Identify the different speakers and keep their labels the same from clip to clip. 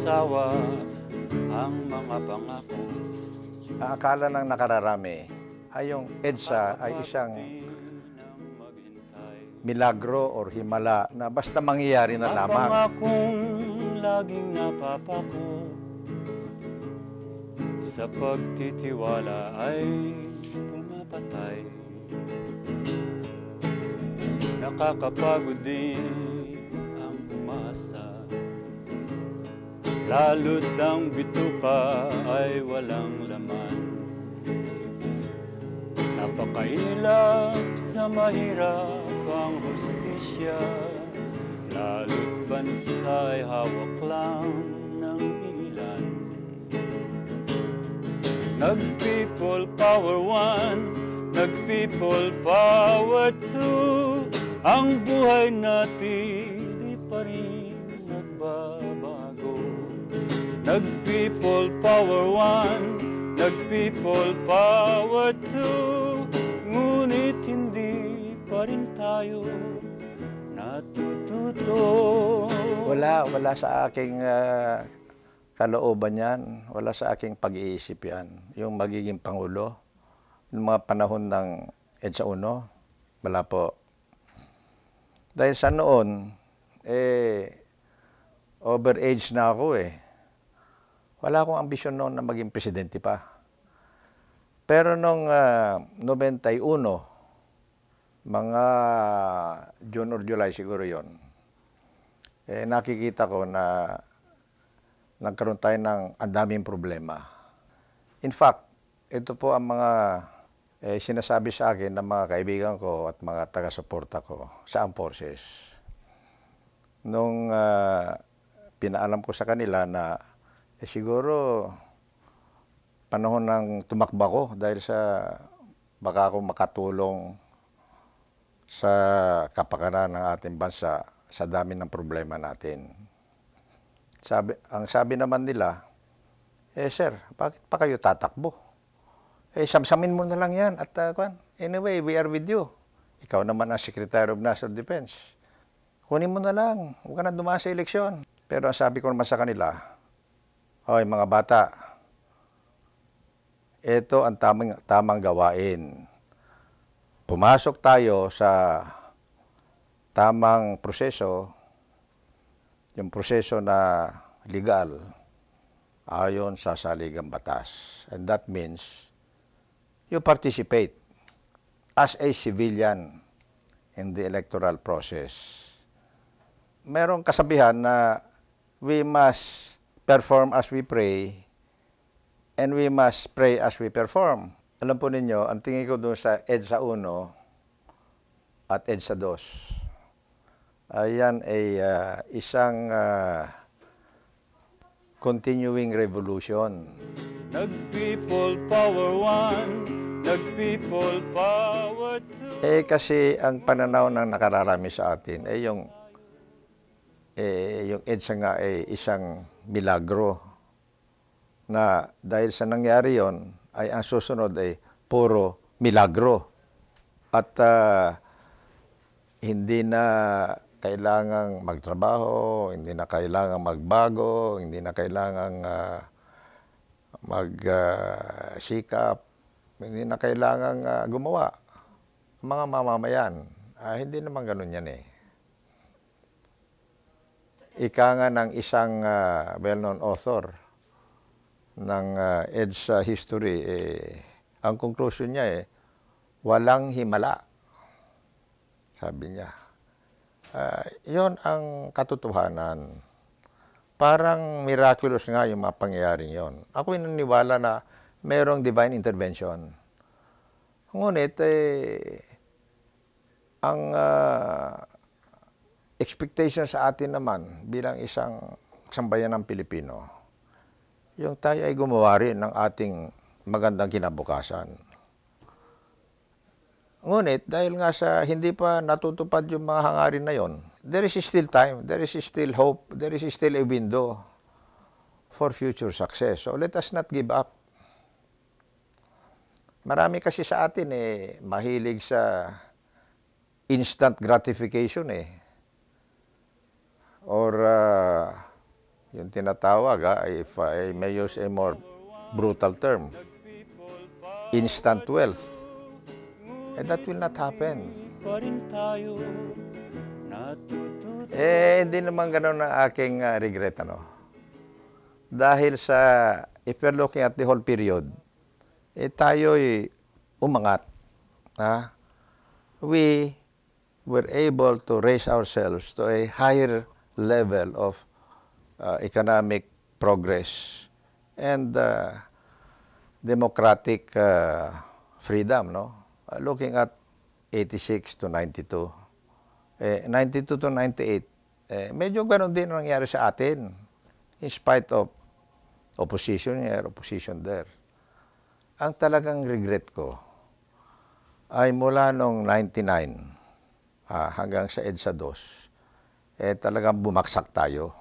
Speaker 1: magsasawa ang mga pangako.
Speaker 2: Ang akala ng nakararami ay yung EDSA ay isang milagro or himala na basta mangyayari na lamang.
Speaker 1: Pangakong laging napapako, sa pagtitiwala ay pumapatay. Nakakapagod din ang umasa, lalo't ang bituka ay walang laman. Napakailap sa mahirap ang hustisya, lalo't bansa'y hawak lang ng ilan. Nag-people power one, nag-people power two, ang buhay natin di pa rin nagbabago. Nag-people power one, nag-people power two, ngunit hindi pa rin tayo natututo.
Speaker 2: Wala sa aking kalooban yan, wala sa aking pag-iisip yan. Yung magiging Pangulo, yung mga panahon ng EDSA 1, wala po. Dahil sa noon, overage na ako eh. Wala akong ambisyon noon na maging presidente pa. Pero nung 91, mga June or July siguro yon, nakikita ko na nagkaroon tayo ng ang daming problema. In fact, ito po ang mga sinasabi sa akin ng mga kaibigan ko at mga taga-suporta ko sa Armed Forces. Nung pinaalam ko sa kanila na siguro panahon ng tumakba ko dahil sa baka ako makatulong sa kapakanan ng ating bansa sa dami ng problema natin. Ang sabi naman nila, sir, bakit pa kayo tatakbo? Samsamin mo na lang yan. At anyway, we are with you. Ikaw naman ang Secretary of National Defense. Kunin mo na lang. Huwag ka na dumaan sa eleksyon. Pero ang sabi ko naman sa kanila, hoy mga bata, ito ang tamang gawain. Pumasok tayo sa tamang proseso, yung proseso na legal, ayon sa saligang batas. And that means you participate as a civilian in the electoral process. Merong kasabihan na we must perform as we pray and we must pray as we perform. Alam po ninyo, ang tingin ko doon sa EDSA 1 at EDSA 2, ayan ay isang continuing revolution.
Speaker 1: Nag-people power one, nag-people power two.
Speaker 2: Kasi ang pananaw ng nakararami sa atin yung EDSA nga ay isang milagro na dahil sa nangyari yon ay ang susunod ay puro milagro. At hindi na kailangang magtrabaho, hindi na kailangang magbago, hindi na kailangang magsikap, hindi na kailangang gumawa. Ang mga mamamayan, hindi naman ganun yan eh. Ika nga ng isang well-known author ng EDSA history, ang conclusion niya walang himala, sabi niya. Yon ang katotohanan. Parang miraculous nga yung mga pangyayaring yon. Ako'y naniniwala na mayroong divine intervention. Ngunit, ang expectation sa atin naman bilang isang sambayan ng Pilipino, yung tayo ay gumawa rin ng ating magandang kinabukasan. Ngunit, dahil nga sa hindi pa natutupad yung mga hangarin na yon, there is still time, there is still hope, there is still a window for future success. So let us not give up. Marami kasi sa atin mahilig sa instant gratification or yung tinatawag, if I may use a more brutal term, instant wealth. That will not happen.
Speaker 1: Pa rin tayo natututo.
Speaker 2: Hindi naman ganun ang aking regret, Dahil sa, if you're looking at the whole period, tayo'y umangat. We were able to raise ourselves to a higher level of economic progress and democratic freedom, looking at 86 to 92. 92 to 98, medyo ganun din ang nangyari sa atin in spite of opposition here, opposition there. Ang talagang regret ko ay mula noong 99 hanggang sa EDSA 2, talagang bumaksak tayo.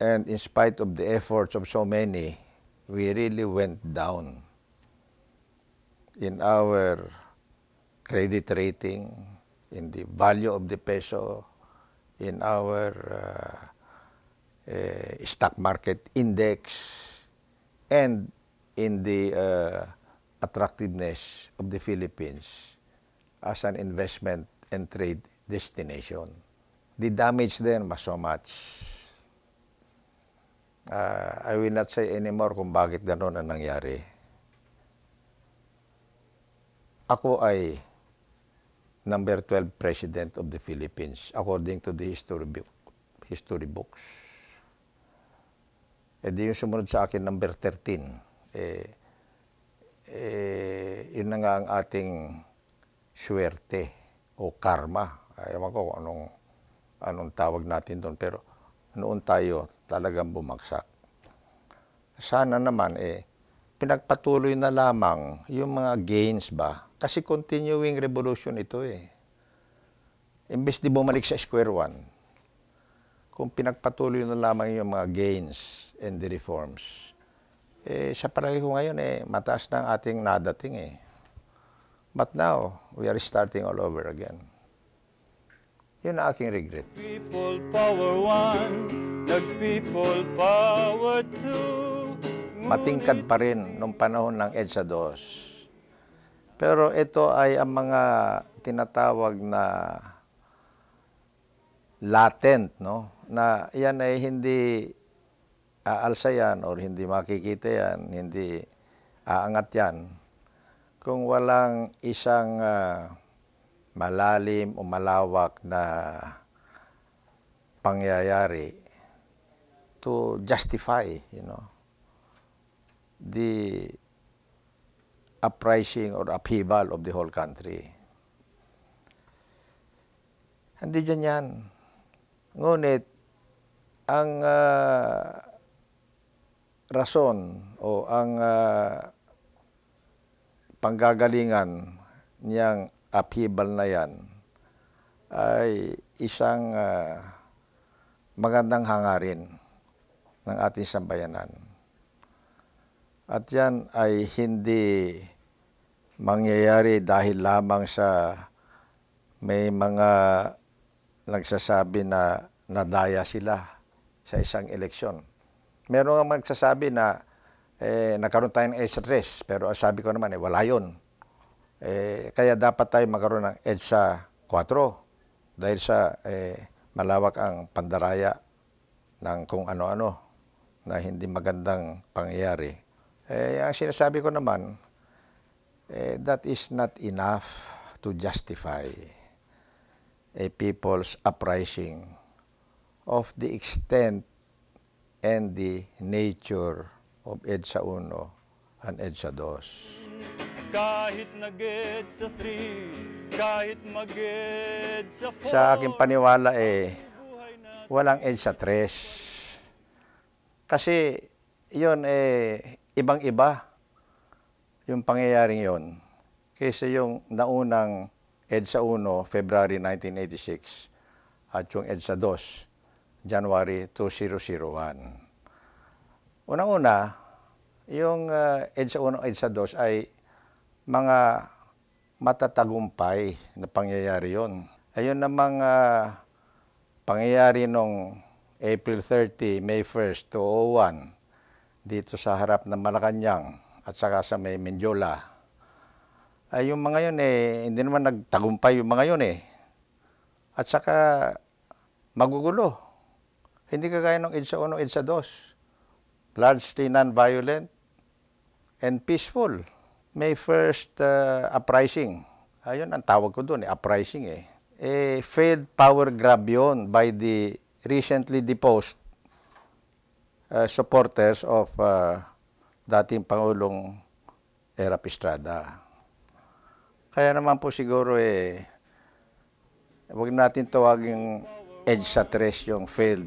Speaker 2: And in spite of the efforts of so many, we really went down in our credit rating, in the value of the peso, in our stock market index, and in the attractiveness of the Philippines as an investment and trade destination. The damage then was so much. I will not say anymore kung bakit gano'n ang nangyari. Ako ay number 12 President of the Philippines according to the history books. Di yung sumunod sa akin, number 13. Yun na nga ang ating swerte o karma. Ewan ko anong tawag natin doon, pero noon tayo talagang bumagsak. Sana naman pinagpatuloy na lamang yung mga gains ba? Kasi continuing revolution ito Imbes di bumalik sa square one, kung pinagpatuloy na lamang yung mga gains and the reforms, sa palagi ko ngayon mataas na ang ating nadating But now, we are starting all over again. Yun ang aking regret.
Speaker 1: People power one, nag-people power two.
Speaker 2: Matingkad pa rin nung panahon ng EDSA 2. Pero ito ay ang mga tinatawag na latent, na yan ay hindi aalsa yan or hindi makikita yan, hindi aangat yan kung walang isang malalim o malawak na pangyayari to justify, the uprising or upheaval of the whole country. Hindi dyan yan. Ngunit, ang rason o ang panggagalingan niyang upheaval na yan ay isang magandang hangarin ng ating sambayanan. At yan ay hindi mangyayari dahil lamang sa may mga nagsasabi na nadaya sila sa isang eleksyon. Meron nga magsasabi na nagkaroon tayo ng EDSA 3, pero sabi ko naman wala yun. Kaya dapat tayo magkaroon ng EDSA 4 dahil sa malawak ang pandaraya ng kung ano-ano na hindi magandang pangyayari. Ang sinasabi ko naman, that is not enough to justify a people's uprising of the extent and the nature of EDSA 1 and EDSA 2.
Speaker 1: Kahit nag-EDSA 3, kahit mag-EDSA 4.
Speaker 2: Sa aking paniwala walang EDSA 3. Kasi yun ibang-iba yung pangyayaring yun kaysa yung naunang EDSA 1, February 1986 at yung EDSA 2, January 2001. Unang-una, yung EDSA 1 at EDSA 2 ay mga matatagumpay na pangyayari yun. Ayun namang pangyayari nung April 30, May 1st, 2001, dito sa harap ng Malacanang at saka sa may Mendiola. Ay yung mga yun hindi naman nagtagumpay yung mga yun At saka magugulo. Hindi kagaya ng EDSA 1, EDSA 2. Largely non-violent and peaceful. May 1st uprising. Ayun ang tawag ko doon, uprising failed power grab yun by the recently deposed supporters of dating Pangulong Erap Estrada. Kaya naman po siguro huwag natin tawagin EDSA 3 yung failed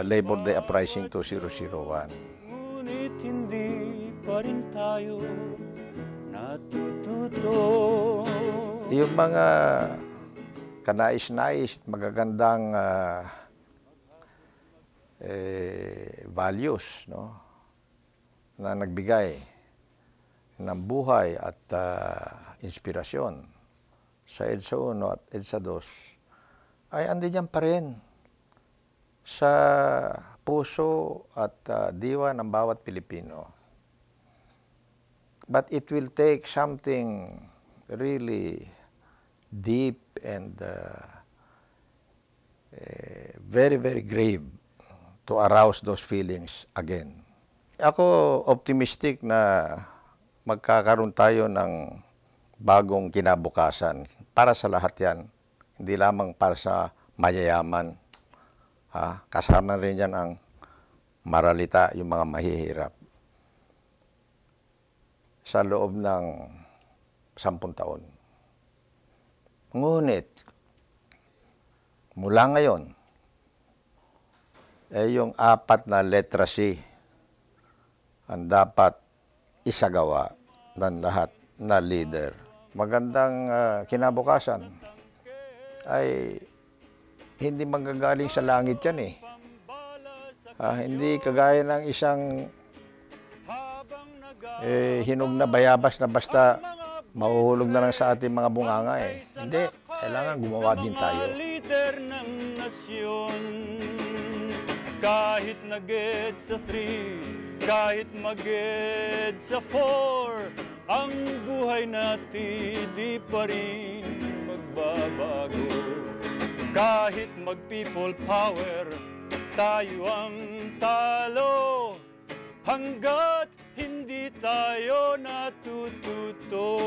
Speaker 2: Labor Day Uprising 2001.
Speaker 1: Ngunit hindi pa rin tayo natututo.
Speaker 2: Yung mga kanais-nais, magagandang values, no, na nagbigay ng buhay at inspirasyon sa EDSA 1 at EDSA 2 ay andiyan pa rin sa puso at diwa ng bawat Pilipino. But it will take something really deep and very, very grave to arouse those feelings again. Ako optimistic na magkakaroon tayo ng bagong kinabukasan para sa lahat yan. Hindi lamang para sa mayayaman. Kasama rin yan ang maralita, yung mga mahihirap. Sa loob ng 10 taon. Ngunit, mula ngayon, yung 4 na letra C ang dapat isagawa ng lahat na leader. Magandang kinabukasan ay hindi manggagaling sa langit yan hindi kagaya ng isang hinog na bayabas na basta mahuhulog na lang sa ating mga bunganga Hindi, kailangan gumawa din tayo.
Speaker 1: Leader ng nasyon, kahit nag-EDSA 3, kahit mag-EDSA 4, ang buhay natin di pa rin magbabago. Kahit mag-people power, tayo ang talo. Hanggat hindi tayo natututo.